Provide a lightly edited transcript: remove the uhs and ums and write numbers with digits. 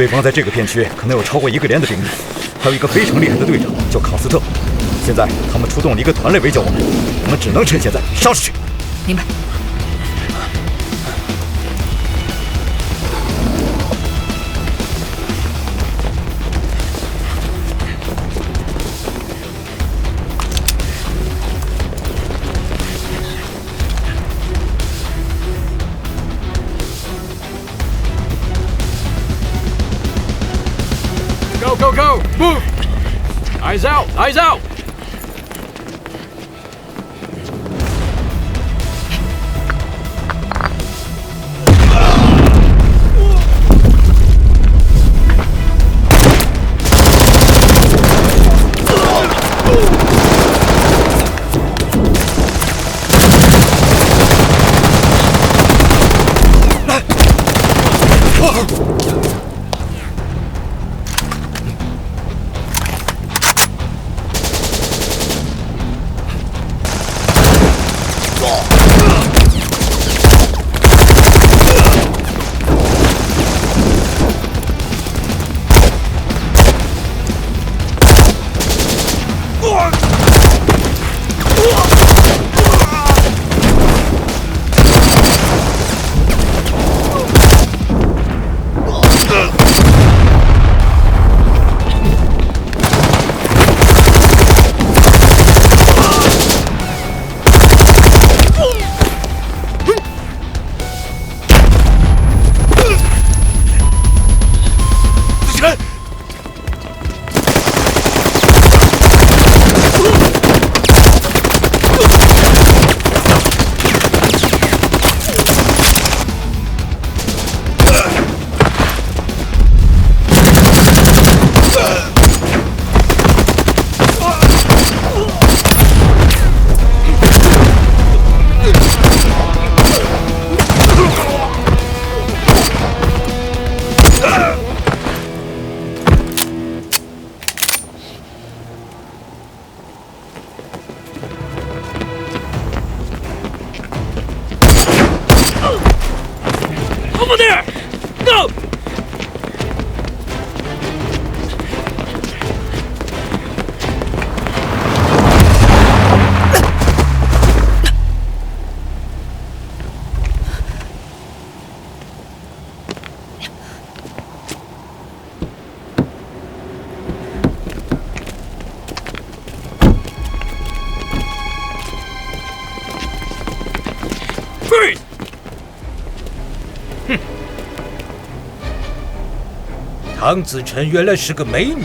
对方在这个片区可能有超过1个连的兵力，还有一个非常厉害的队长叫考斯特。现在他们出动了一个团来围剿我们只能趁现在杀出去。明白。Go, go, go! Move! Eyes out! Eyes out! Over there! Go! Freeze! 唐子晨原来是个美女，